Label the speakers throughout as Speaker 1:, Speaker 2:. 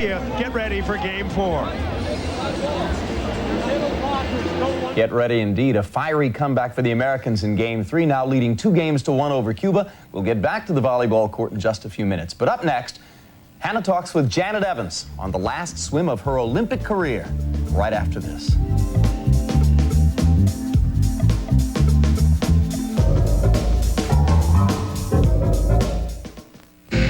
Speaker 1: Get ready for Game 4.
Speaker 2: Get ready indeed. A fiery comeback for the Americans in Game 3, now leading 2-1 over Cuba. We'll get back to the volleyball court in just a few minutes. But up next, Hannah talks with Janet Evans on the last swim of her Olympic career, right after this.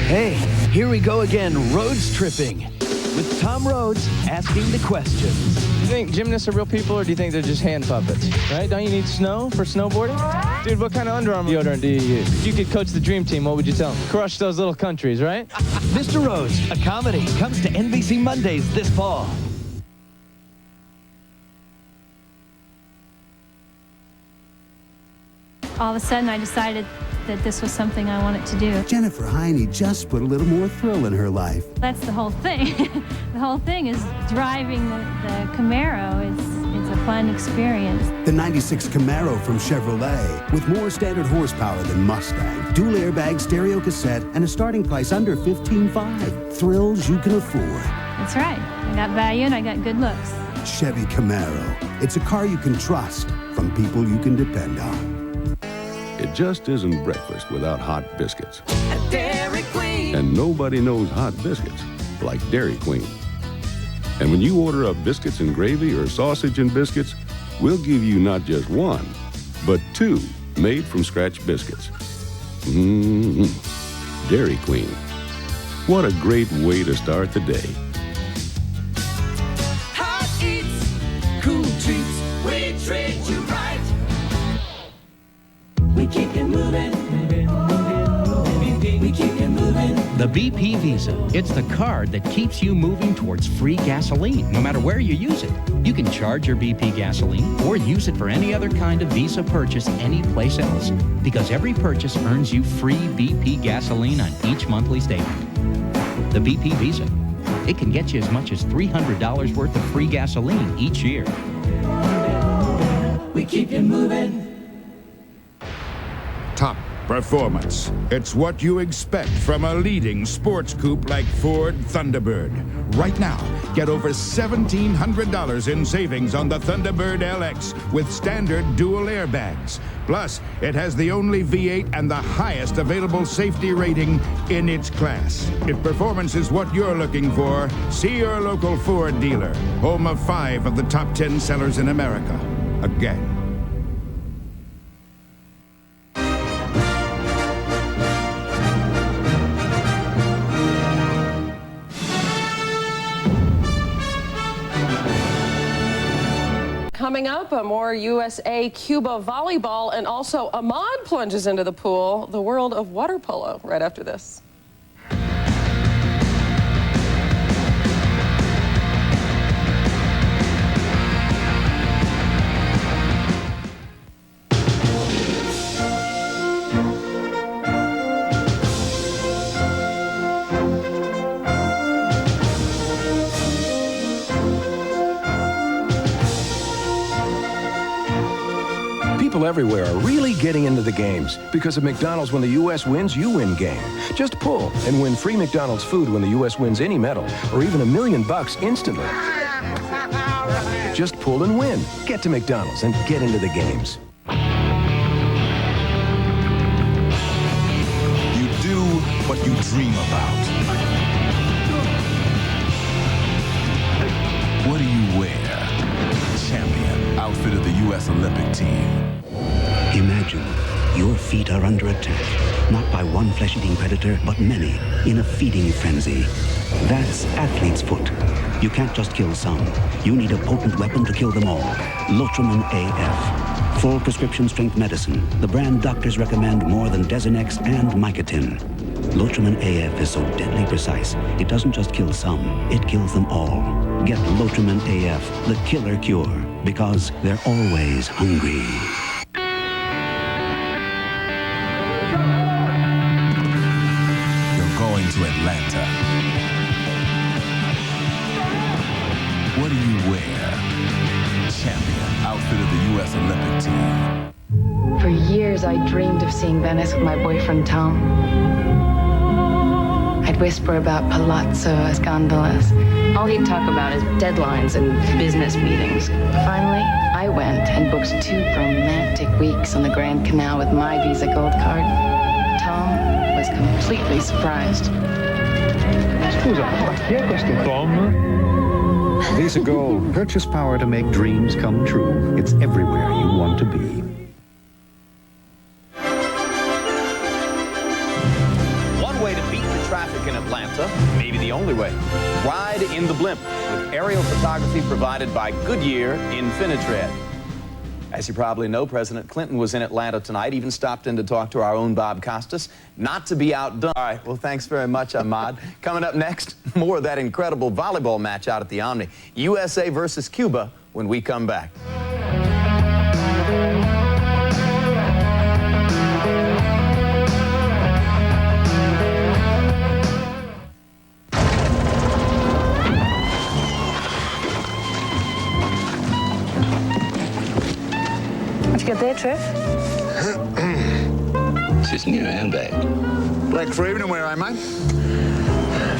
Speaker 3: Hey, here we go again, Rhodes Tripping, with Tom Rhodes asking the questions.
Speaker 4: Do you think gymnasts are real people, or do you think they're just hand puppets? Right? Don't you need snow for snowboarding? Dude, what kind of Under Armour deodorant do you use? If you could coach the dream team, what would you tell them? Crush those little countries, right?
Speaker 3: Mr. Rhodes, a comedy, comes to NBC Mondays this fall.
Speaker 5: All of a sudden, I decided that this was something I wanted to do.
Speaker 6: Jennifer Heine just put a little more thrill in her life.
Speaker 5: That's the whole thing. The whole thing is driving the Camaro. It's a fun experience.
Speaker 6: The 96 Camaro from Chevrolet, with more standard horsepower than Mustang, dual airbag stereo cassette, and a starting price under $15,500. Thrills you can afford.
Speaker 5: That's right. I got value and I got good looks.
Speaker 6: Chevy Camaro. It's a car you can trust from people you can depend on.
Speaker 7: It just isn't breakfast without hot biscuits.
Speaker 8: Dairy Queen.
Speaker 7: And nobody knows hot biscuits like Dairy Queen. And when you order up biscuits and gravy or sausage and biscuits, we'll give you not just one, but 2 made from scratch biscuits. Dairy Queen. What a great way to start the day.
Speaker 8: Hot eats, cool treats, we treat you right. We keep you moving. We keep you moving.
Speaker 9: The BP Visa. It's the card that keeps you moving towards free gasoline, no matter where you use it. You can charge your BP gasoline or use it for any other kind of Visa purchase any place else, because every purchase earns you free BP gasoline on each monthly statement. The BP Visa. It can get you as much as $300 worth of free gasoline each year.
Speaker 8: We keep you moving.
Speaker 10: Top performance. It's what you expect from a leading sports coupe like Ford Thunderbird. Right now, get over $1,700 in savings on the Thunderbird LX with standard dual airbags. Plus, it has the only V8 and the highest available safety rating in its class. If performance is what you're looking for, see your local Ford dealer, home of 5 of the top 10 sellers in America. Again.
Speaker 11: Coming up, more USA-Cuba volleyball, and also Ahmad plunges into the pool, the world of water polo, right after this.
Speaker 12: People everywhere are really getting into the games because at McDonald's, when the U.S. wins, you win game. Just pull and win free McDonald's food when the U.S. wins any medal, or even $1 million instantly. Just pull and win. Get to McDonald's and get into the games.
Speaker 13: You do what you dream about. What do you wear? Champion, outfit of the U.S. Olympic team.
Speaker 14: Imagine your feet are under attack, not by one flesh-eating predator, but many, in a feeding frenzy. That's athlete's foot. You can't just kill some. You need a potent weapon to kill them all. Lotrimin AF. Full prescription strength medicine. The brand doctors recommend more than Dezinex and Mycotin. Lotrimin AF is so deadly precise, it doesn't just kill some, it kills them all. Get Lotrimin AF, the killer cure, because they're always hungry.
Speaker 13: Going to Atlanta. What do you wear? Champion, outfit of the U.S. Olympic team.
Speaker 15: For years, I dreamed of seeing Venice with my boyfriend, Tom. I I'd whisper about palazzo gondolas. All he'd talk about is deadlines and business meetings. Finally, I went and booked 2 romantic weeks on the Grand Canal with my Visa Gold card. Tom was completely surprised.
Speaker 16: Scusa, ma chi è questo Tom?
Speaker 17: Visa Gold. Purchase power to make dreams come true. It's everywhere you want to be.
Speaker 2: One way to beat the traffic in Atlanta, maybe the only way. Ride in the blimp with aerial photography provided by Goodyear Infinitread. As you probably know, President Clinton was in Atlanta tonight, even stopped in to talk to our own Bob Costas. Not to be outdone. All right, well, thanks very much, Ahmad. Coming up next, more of that incredible volleyball match out at the Omni. USA versus Cuba when we come back.
Speaker 18: What'd you get there, Trev?
Speaker 19: It's his new handbag.
Speaker 20: Black for evening wear, eh, mate?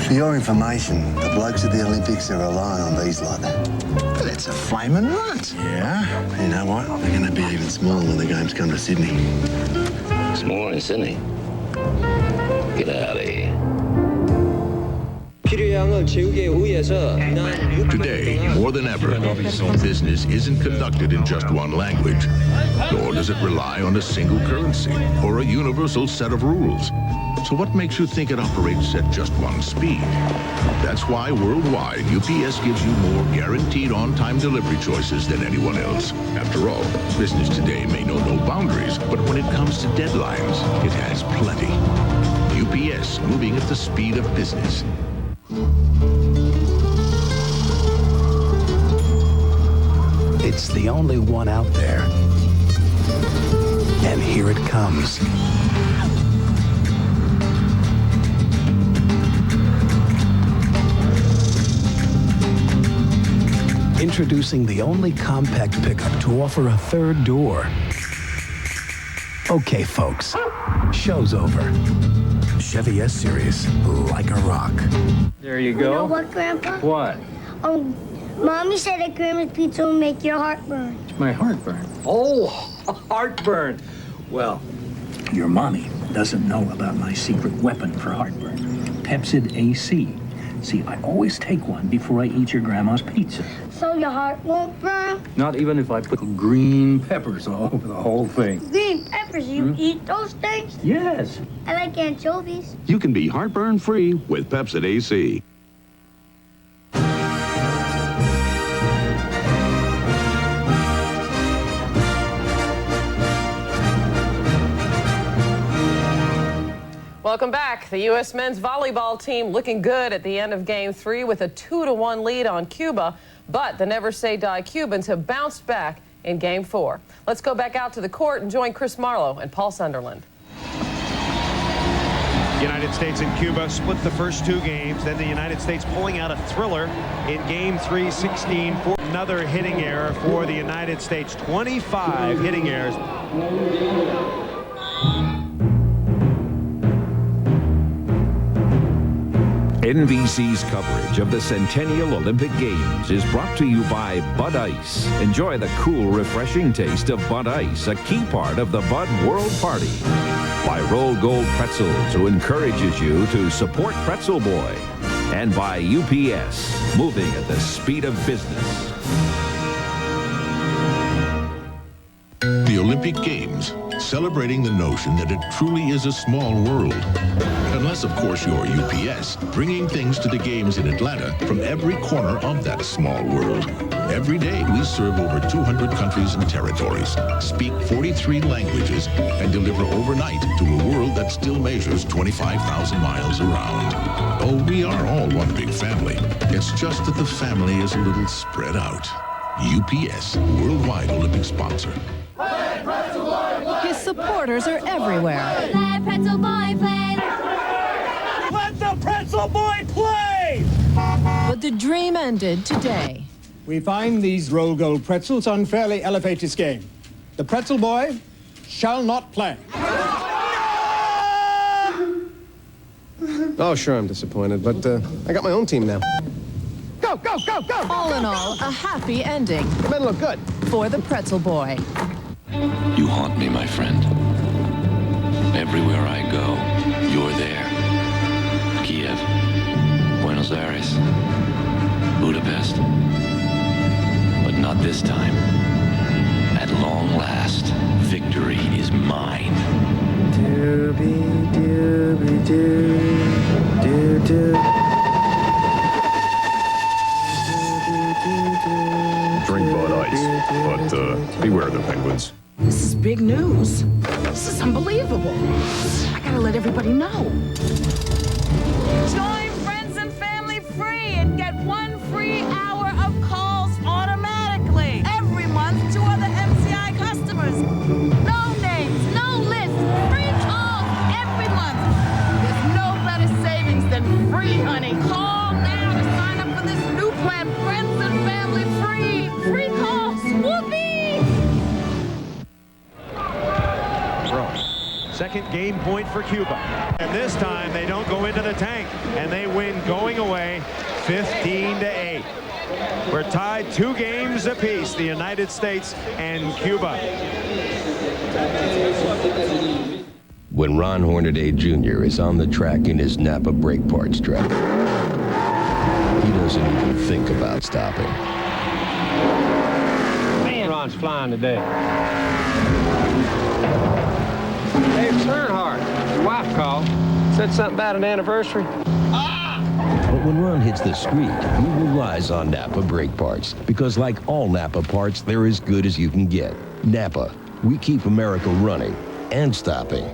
Speaker 21: For your information, the blokes at the Olympics are relying on these lot.
Speaker 20: That's a flaming right.
Speaker 21: Yeah? You know what? They're going to be even smaller when the games come to Sydney.
Speaker 19: Smaller in Sydney? Get out of here.
Speaker 22: Today, more than ever, business isn't conducted in just one language, nor does it rely on a single currency or a universal set of rules. So what makes you think it operates at just one speed? That's why worldwide, UPS gives you more guaranteed on-time delivery choices than anyone else. After all, business today may know no boundaries, but when it comes to deadlines, it has plenty. UPS, moving at the speed of business.
Speaker 6: It's the only one out there. And here it comes. Introducing the only compact pickup to offer a third door. Okay, folks, show's over. Chevy S Series, like a rock.
Speaker 4: There you go.
Speaker 23: You know what, Grandpa?
Speaker 4: What?
Speaker 23: Mommy said that Grandma's pizza will make your heart burn.
Speaker 4: My heartburn. Oh, heartburn. Well,
Speaker 24: Your mommy doesn't know about my secret weapon for heartburn, Pepcid AC. See, I always take one before I eat your grandma's pizza.
Speaker 23: So your heart won't burn?
Speaker 24: Not even if I put green peppers all over the whole thing.
Speaker 23: Green peppers, you eat those things?
Speaker 24: Yes.
Speaker 23: I like anchovies.
Speaker 7: You can be heartburn-free with Pepcid AC.
Speaker 11: Welcome back. The U.S. men's volleyball team looking good at the end of Game 3 with a 2-1 lead on Cuba. But the Never Say Die Cubans have bounced back in Game 4. Let's go back out to the court and join Chris Marlowe and Paul Sunderland.
Speaker 1: United States and Cuba split the first 2 games. Then the United States pulling out a thriller in Game 3, 16-4. Another hitting error for the United States. 25 hitting errors.
Speaker 25: NBC's coverage of the Centennial Olympic Games is brought to you by Bud Ice. Enjoy the cool, refreshing taste of Bud Ice, a key part of the Bud World Party. By Roll Gold Pretzels, who encourages you to support Pretzel Boy. And by UPS, moving at the speed of business.
Speaker 22: The Olympic Games, celebrating the notion that it truly is a small world. Unless, of course, you're UPS, bringing things to the games in Atlanta from every corner of that small world. Every day, we serve over 200 countries and territories, speak 43 languages, and deliver overnight to a world that still measures 25,000 miles around. Oh, we are all one big family. It's just that the family is a little spread out. UPS, worldwide Olympic sponsor.
Speaker 26: His supporters are everywhere.
Speaker 27: Let Pretzel Boy play.
Speaker 26: Let the Pretzel Boy play! But the dream ended today.
Speaker 28: We find these roll gold pretzels unfairly elevated this game. The Pretzel Boy shall not play.
Speaker 3: Oh, sure, I'm disappointed, but I got my own team now. Go, go, go, go!
Speaker 26: All in all, a happy ending.
Speaker 3: The men look good.
Speaker 26: For the Pretzel Boy.
Speaker 19: You haunt me, my friend. Everywhere I go, you're there. Kiev, Buenos Aires, Budapest. But not this time. At long last, victory is mine.
Speaker 5: Drink Bud Ice, but beware the penguins.
Speaker 8: This is big news. This is unbelievable. I gotta let everybody know.
Speaker 9: Join Friends and Family free and get 1 free hour of calls automatically. Every month to other MCI customers. No names, no lists, free calls every month. There's no better savings than free, honey. Call now to sign up for this new plan. Friends and Family free. Free calls. Whoopee!
Speaker 1: Second game point for Cuba. And this time they don't go into the tank. And they win going away 15-8. We're tied 2 games apiece, the United States and Cuba.
Speaker 10: When Ron Hornaday Jr. is on the track in his Napa brake parts truck, he doesn't even think about stopping.
Speaker 3: Man, Ron's flying today. Hey, it's Earnhardt. Your wife called. Said something about an anniversary.
Speaker 10: But when Ron hits the street, he relies on Napa brake parts. Because like all Napa parts, they're as good as you can get. Napa, we keep America running and stopping.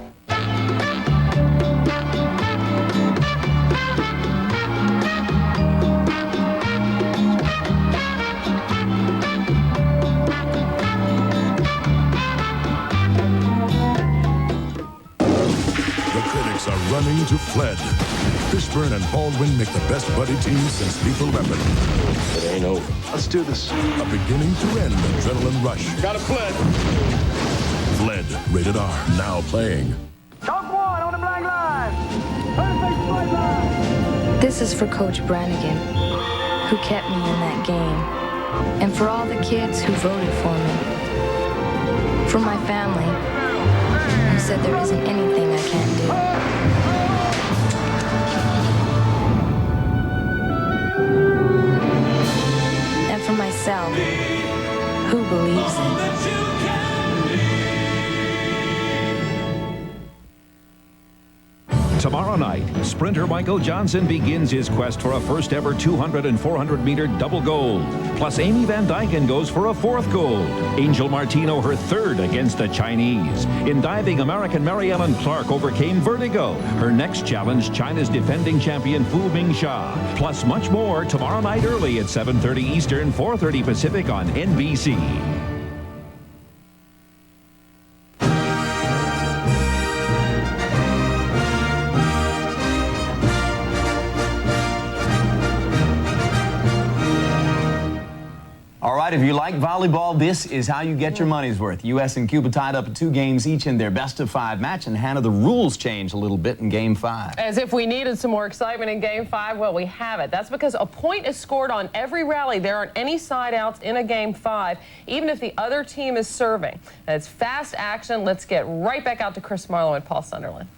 Speaker 12: Running to Fled. Fishburne and Baldwin make the best buddy team since Lethal Weapon.
Speaker 10: It ain't over.
Speaker 12: Let's do this. A beginning to end adrenaline rush.
Speaker 3: Got a Fled.
Speaker 12: Fled, rated R, now playing.
Speaker 9: Talk 1 on the blank line.
Speaker 15: This is for Coach Brannigan, who kept me in that game. And for all the kids who voted for me. For my family, who said there isn't anything I can't do. And for myself, who believes it.
Speaker 25: Tomorrow night, sprinter Michael Johnson begins his quest for a first-ever 200 and 400-meter double gold. Plus, Amy Van Dyken goes for a 4th gold. Angel Martino her 3rd against the Chinese. In diving, American Mary Ellen Clark overcame vertigo. Her next challenge, China's defending champion Fu Mingxia. Plus, much more tomorrow night early at 7:30 Eastern, 4:30 Pacific on NBC.
Speaker 2: If you like volleyball, this is how you get your money's worth. U.S. and Cuba tied up at 2 games each in their best-of-5 match, and Hannah, the rules changed a little bit in Game 5.
Speaker 11: As if we needed some more excitement in Game 5, well, we have it. That's because a point is scored on every rally. There aren't any side-outs in a Game 5, even if the other team is serving. And it's fast action. Let's get right back out to Chris Marlowe and Paul Sunderland.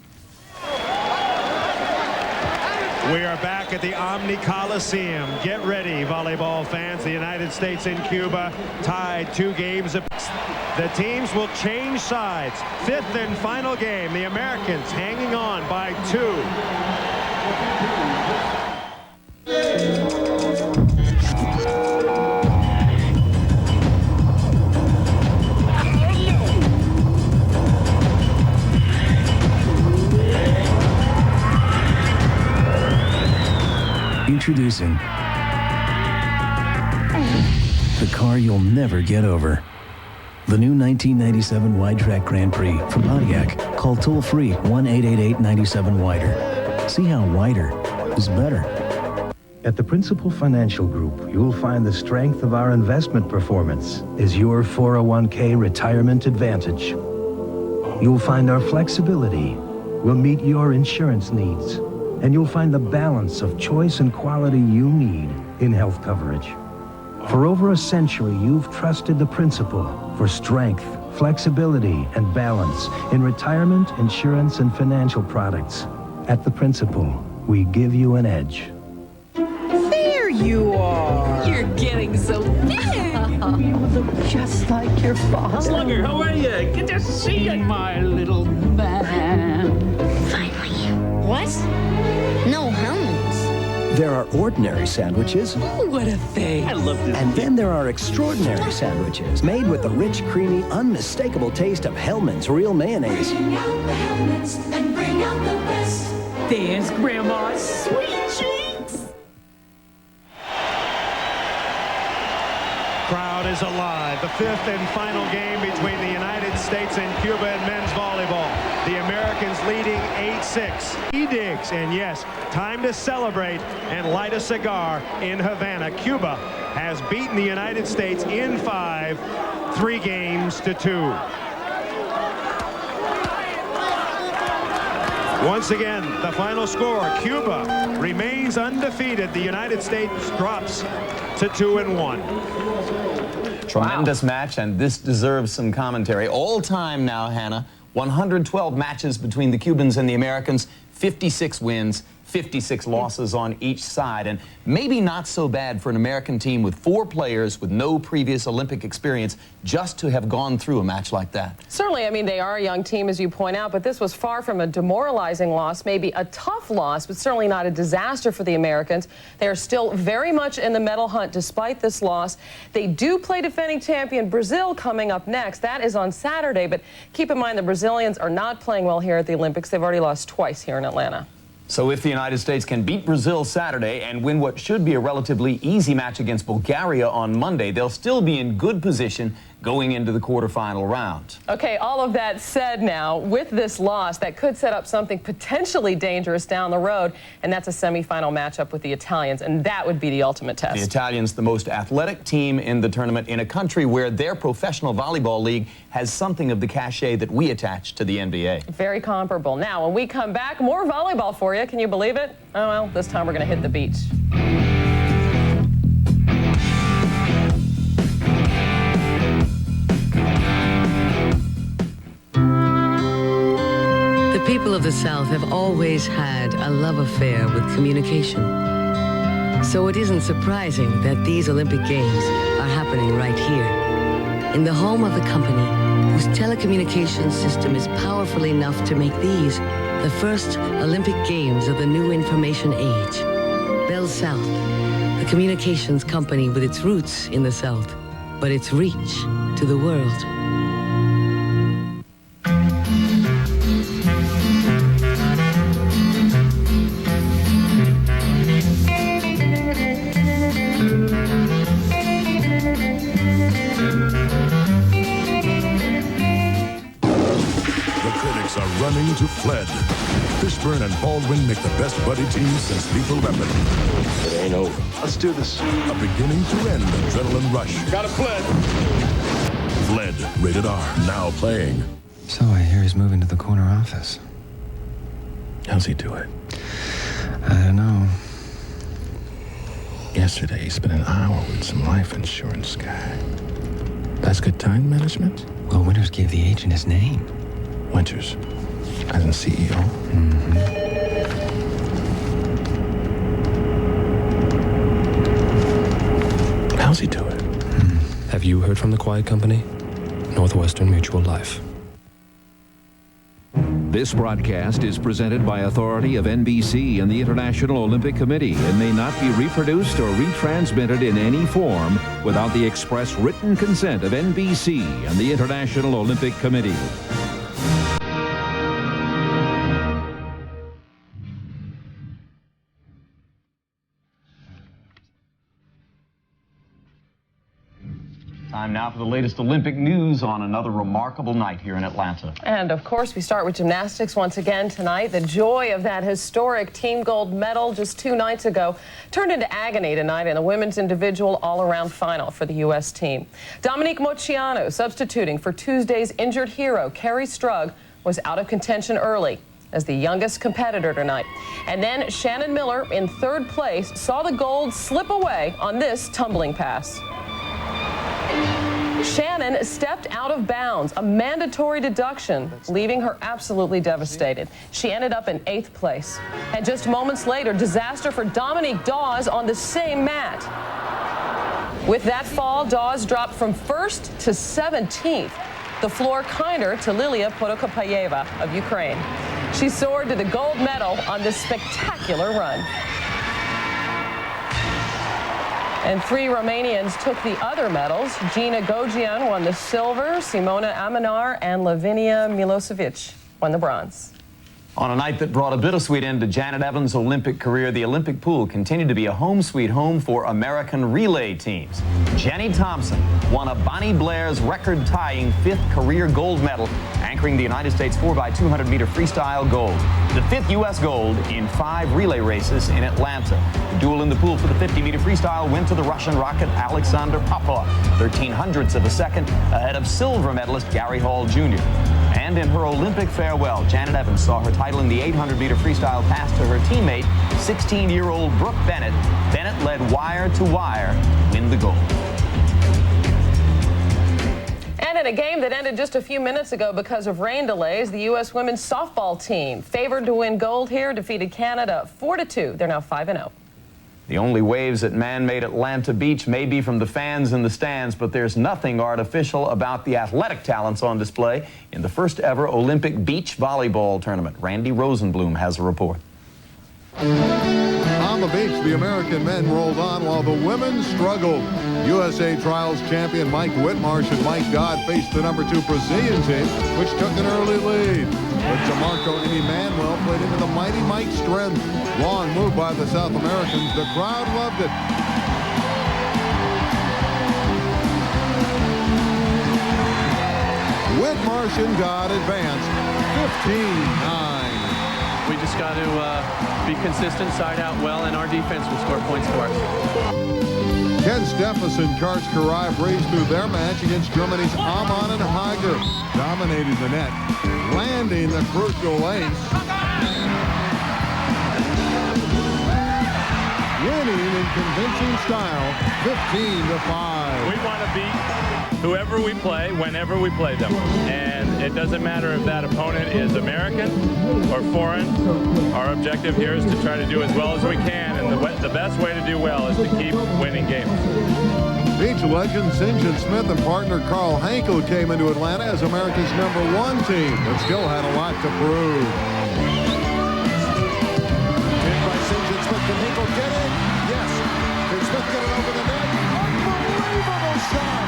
Speaker 1: We are back at the Omni Coliseum. Get ready, volleyball fans. The United States and Cuba tied 2 games apiece. The teams will change sides. 5th and final game. The Americans hanging on by 2.
Speaker 13: Introducing the car you'll never get over. The new 1997 Wide Track Grand Prix from Pontiac. Call toll-free 1-888-97-WIDER. See how wider is better.
Speaker 14: At the Principal Financial Group, you'll find the strength of our investment performance is your 401k retirement advantage. You'll find our flexibility will meet your insurance needs. and you'll find the balance of choice and quality you need in health coverage. For over a century, you've trusted the principle for strength, flexibility, and balance in retirement, insurance, and financial products. At the Principal, we give you an edge.
Speaker 8: There you are. You're getting so big. You look just like your father.
Speaker 4: Slugger, how are you? Good to see you, my little man.
Speaker 23: Finally. What? No Hellmann's.
Speaker 6: There are ordinary sandwiches.
Speaker 8: Oh, what a thing.
Speaker 4: I love this.
Speaker 6: And then there are extraordinary sandwiches made with the rich, creamy, unmistakable taste of Hellmann's real mayonnaise.
Speaker 8: Bring out the Hellmann's and bring out the best. There's Grandma's sweet cheeks.
Speaker 1: Crowd is alive. The fifth and final game between the United States and Cuba in men's volleyball. The Americans leading 8-6. He digs, and yes, time to celebrate and light a cigar in Havana. Cuba has beaten the United States in 5, 3-2. Once again, the final score, Cuba remains undefeated. The United States drops to 2-1.
Speaker 2: Tremendous match, and this deserves some commentary. All time now, Hannah, 112 matches between the Cubans and the Americans, 56 wins, 56 losses on each side, and maybe not so bad for an American team with 4 players with no previous Olympic experience just to have gone through a match like that.
Speaker 11: Certainly, I mean, they are a young team, as you point out, but this was far from a demoralizing loss, maybe a tough loss, but certainly not a disaster for the Americans. They are still very much in the medal hunt despite this loss. They do play defending champion Brazil coming up next. That is on Saturday, but keep in mind the Brazilians are not playing well here at the Olympics. They've already lost twice here in Atlanta.
Speaker 2: So if the United States can beat Brazil Saturday and win what should be a relatively easy match against Bulgaria on Monday, they'll still be in good position going into the quarterfinal round.
Speaker 11: Okay, all of that said now, with this loss, that could set up something potentially dangerous down the road, and that's a semifinal matchup with the Italians, and that would be the ultimate test.
Speaker 2: The Italians, the most athletic team in the tournament in a country where their professional volleyball league has something of the cachet that we attach to the NBA.
Speaker 11: Very comparable. Now, when we come back, more volleyball for you. Can you believe it? Oh, well, this time we're going to hit the beach.
Speaker 16: The people of the South have always had a love affair with communication. So it isn't surprising that these Olympic Games are happening right here, in the home of a company whose telecommunications system is powerful enough to make these the first Olympic Games of the new information age. Bellsouth, the communications company with its roots in the South, but its reach to the world.
Speaker 12: Running to Fled. Fishburne and Baldwin make the best buddy team since Lethal Weapon.
Speaker 19: It ain't over.
Speaker 12: Let's do this. A beginning to end adrenaline rush.
Speaker 4: Got it, Fled.
Speaker 12: Fled, rated R, now playing.
Speaker 17: So I hear he's moving to the corner office.
Speaker 5: How's he do it?
Speaker 17: I don't know.
Speaker 5: Yesterday, he spent an hour with some life insurance guy. That's good time management?
Speaker 17: Well, Winters gave the agent his name.
Speaker 5: Winters, as in CEO?
Speaker 17: Mm-hmm.
Speaker 5: How's he do it?
Speaker 17: Have you heard from the quiet company? Northwestern Mutual Life.
Speaker 25: This broadcast is presented by authority of NBC and the International Olympic Committee and may not be reproduced or retransmitted in any form without the express written consent of NBC and the International Olympic Committee.
Speaker 2: Time now for the latest Olympic news on another remarkable night here in Atlanta.
Speaker 11: And of course, we start with gymnastics once again tonight. The joy of that historic team gold medal just 2 nights ago turned into agony tonight in the women's individual all-around final for the U.S. team. Dominique Moceanu, substituting for Tuesday's injured hero, Kerri Strug, was out of contention early. as the youngest competitor tonight. And then Shannon Miller in third place saw the gold slip away on this tumbling pass. Shannon stepped out of bounds, a mandatory deduction, leaving her absolutely devastated. She ended up in 8th place. And just moments later, disaster for Dominique Dawes on the same mat. With that fall, Dawes dropped from 1st to 17th. The floor kinder to Lilia Podokopayeva of Ukraine. She soared to the gold medal on this spectacular run. And 3 Romanians took the other medals. Gina Gogian won the silver, Simona Amanar and Lavinia Milosevic won the bronze.
Speaker 2: On a night that brought a bittersweet end to Janet Evans' Olympic career, the Olympic pool continued to be a home sweet home for American relay teams. Jenny Thompson won a Bonnie Blair's record-tying 5th career gold medal, anchoring the United States 4x200-meter freestyle gold. The 5th U.S. gold in 5 relay races in Atlanta. The duel in the pool for the 50-meter freestyle went to the Russian rocket Alexander Popov, 13/100ths of a second ahead of silver medalist Gary Hall Jr. And in her Olympic farewell, Janet Evans saw her title in the 800-meter freestyle pass to her teammate, 16-year-old Brooke Bennett. Bennett led wire to wire, win the gold.
Speaker 11: And in a game that ended just a few minutes ago because of rain delays, the U.S. women's softball team, favored to win gold here, defeated Canada 4-2. They're now 5-0.
Speaker 2: The only waves at man-made Atlanta Beach may be from the fans in the stands, but there's nothing artificial about the athletic talents on display in the first ever Olympic beach volleyball tournament. Randy Rosenblum has a report.
Speaker 7: On the beach, the American men rolled on while the women struggled. USA Trials champion Mike Whitmarsh and Mike Dodd faced the #2 Brazilian team, which took an early lead. But DeMarco and Emmanuel played into the mighty Mike's strength. Long move by the South Americans. The crowd loved it. Whitmarsh and Dodd advanced 15-9.
Speaker 18: We just got to be consistent, side out well, and our defense will score points for us.
Speaker 7: Ken Steffes and Karch Karai raced through their match against Germany's Amann and Hager. Dominated the net, landing the crucial ace. Winning in convincing style, 15-5.
Speaker 20: We want to beat whoever we play, whenever we play them. And it doesn't matter if that opponent is American or foreign. Our objective here is to try to do as well as we can, and the best way to do well is to keep winning games.
Speaker 7: Beach legend St. John Smith and partner Carl Hankel came into Atlanta as America's #1 team, but still had a lot to prove. Hit by St. John Smith. Can Hankel get it? Yes. Can Smith get it over the net? Unbelievable shot.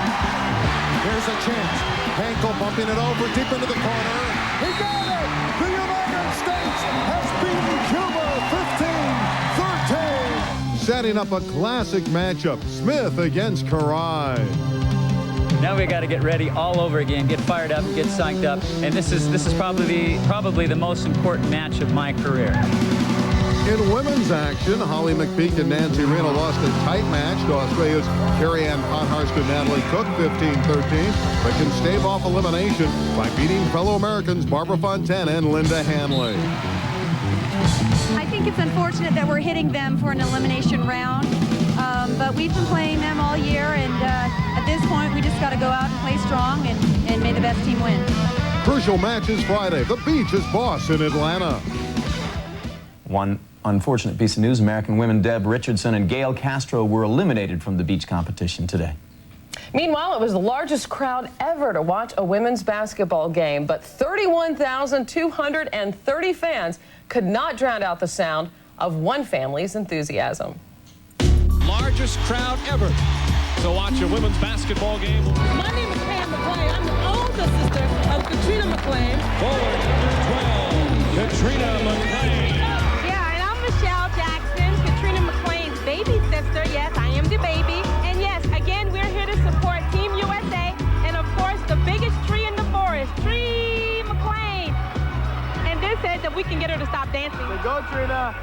Speaker 7: Here's a chance. Hankel bumping it over deep into the corner. He got it! The United States has beaten Cuba 15-13. Setting up a classic matchup. Smith against Karai.
Speaker 21: Now we got to get ready all over again, get fired up, get psyched up, and this is probably the most important match of my career.
Speaker 7: In women's action, Holly McPeak and Nancy Reno lost a tight match to Australia's Carrie-Ann Ponthurst and Natalie Cook 15-13, but can stave off elimination by beating fellow Americans Barbara Fontana and Linda Hanley.
Speaker 22: I think it's unfortunate that we're hitting them for an elimination round, but we've been playing them all year, and at this point we just got to go out and play strong and may the best team win.
Speaker 7: Crucial matches Friday. The beach is boss in Atlanta.
Speaker 2: One unfortunate piece of news, American women Deb Richardson and Gail Castro were eliminated from the beach competition today.
Speaker 11: Meanwhile, it was the largest crowd ever to watch a women's basketball game, but 31,230 fans could not drown out the sound of one family's enthusiasm.
Speaker 24: Largest crowd ever to watch a women's basketball game.
Speaker 27: My name is Pam McClain. I'm the older sister of Katrina McClain.
Speaker 24: Forward number 12, Katrina McClain.
Speaker 27: Michelle Jackson, Katrina McClain's baby sister. Yes, I am the baby. And yes, again, we're here to support Team USA and, of course, the biggest tree in the forest, Tree McClain. And this says that we can get her to stop dancing.
Speaker 24: So go, Trina.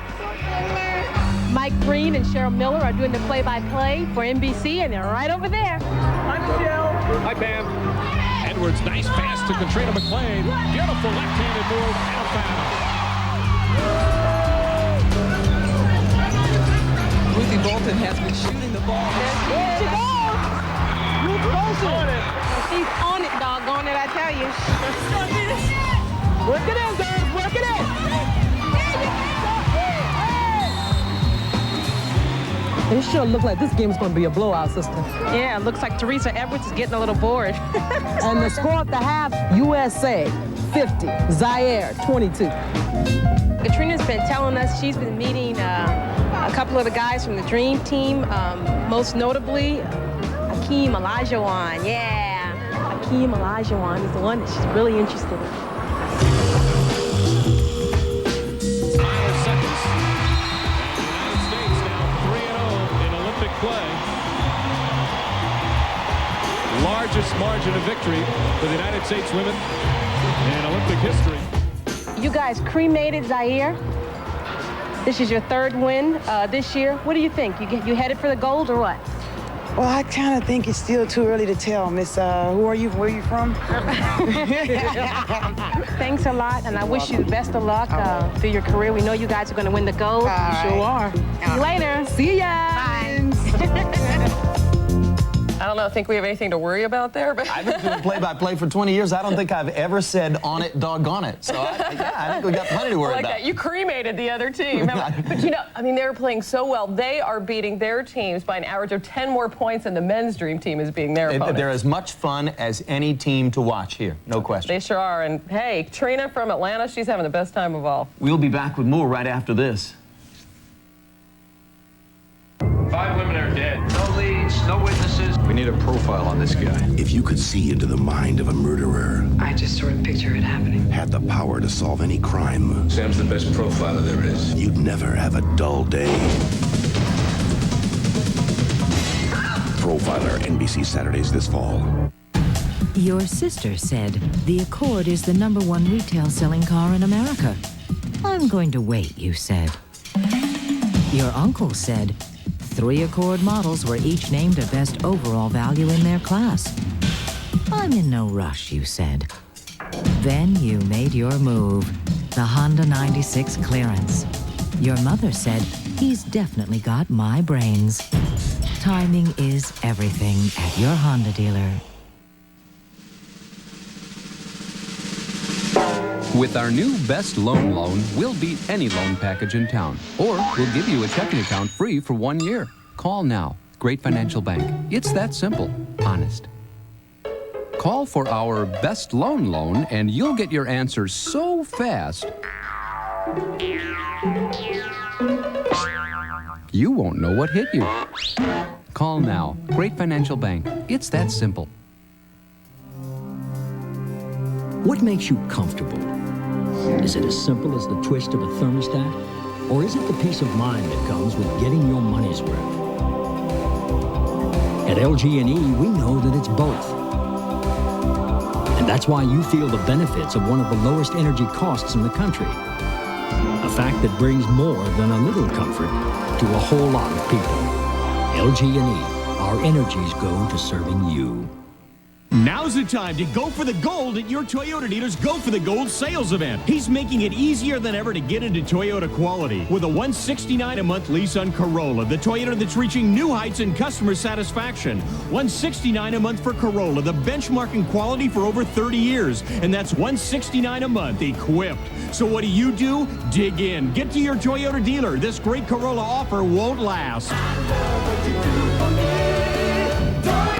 Speaker 27: Mike Green and Cheryl Miller are doing the play-by-play for NBC, and they're right over there.
Speaker 24: Hi, Michelle. Hi, Pam. Edwards, nice pass to Katrina McClain. Beautiful left-handed move and a foul.
Speaker 8: Lucy Bolton has been shooting the ball.
Speaker 27: There she goes. She's on it, doggone it, I tell you.
Speaker 8: Work it in, girls. Work it in. It sure looks like this game's going to be a blowout, sister.
Speaker 27: Yeah, it looks like Teresa Edwards is getting a little bored.
Speaker 8: And the score at the half, USA 50, Zaire 22.
Speaker 27: Katrina's been telling us she's been meeting a couple of the guys from the Dream Team, most notably Hakeem Olajuwon. Yeah, Hakeem Olajuwon is the one that she's really interested in.
Speaker 24: Final seconds. And the United States now 3-0 in Olympic play. Largest margin of victory for the United States women in Olympic history.
Speaker 27: You guys cremated Zaire. This is your third win this year. What do you think? You headed for the gold or what?
Speaker 8: Well, I kind of think it's still too early to tell, Miss. Who are you? Where are you from?
Speaker 27: Thanks a lot, and I wish you the best of luck through your career. We know you guys are going to win the gold.
Speaker 8: You sure are.
Speaker 27: See you later.
Speaker 8: See ya.
Speaker 27: Bye.
Speaker 11: I don't know, I think we have anything to worry about there, but
Speaker 2: I've been doing play-by-play for 20 years. I don't think I've ever said on it, doggone it. So I think we got plenty to worry
Speaker 11: like
Speaker 2: about.
Speaker 11: that. You cremated the other team. But you know, I mean, they're playing so well. They are beating their teams by an average of 10 more points than the men's Dream Team is beating their opponents.
Speaker 2: They're as much fun as any team to watch here, no question.
Speaker 11: They sure are. And hey, Trina from Atlanta, she's having the best time of all.
Speaker 2: We'll be back with more right after this.
Speaker 3: 5 women are dead. No leads, no witnesses.
Speaker 5: We need a profile on this guy. If you could see into the mind of a murderer,
Speaker 16: I just sort of picture it happening.
Speaker 5: had the power to solve any crime,
Speaker 3: Sam's the best profiler there is.
Speaker 5: you'd never have a dull day. Profiler, NBC Saturdays this fall.
Speaker 9: Your sister said the Accord is the #1 retail selling car in America. I'm going to wait, you said. Your uncle said 3 Accord models were each named a best overall value in their class. I'm in no rush, you said. Then you made your move, the Honda 96 clearance. Your mother said, he's definitely got my brains. Timing is everything at your Honda dealer.
Speaker 10: With our new Best Loan Loan, we'll beat any loan package in town. Or we'll give you a checking account free for 1 year. Call now. Great Financial Bank. It's that simple. Honest. Call for our Best Loan Loan and you'll get your answer so fast, you won't know what hit you. Call now. Great Financial Bank. It's that simple.
Speaker 13: What makes you comfortable? Is it as simple as the twist of a thermostat? Or is it the peace of mind that comes with getting your money's worth? At LG&E, we know that it's both. And that's why you feel the benefits of one of the lowest energy costs in the country. A fact that brings more than a little comfort to a whole lot of people. LG&E, our energies go to serving you.
Speaker 14: Now's the time to go for the gold at your Toyota dealer's Go for the Gold sales event. He's making it easier than ever to get into Toyota quality with a $169 a month lease on Corolla, the Toyota that's reaching new heights in customer satisfaction. $169 a month for Corolla, the benchmark in quality for over 30 years. And that's $169 a month equipped. So what do? Dig in. Get to your Toyota dealer. This great Corolla offer won't last.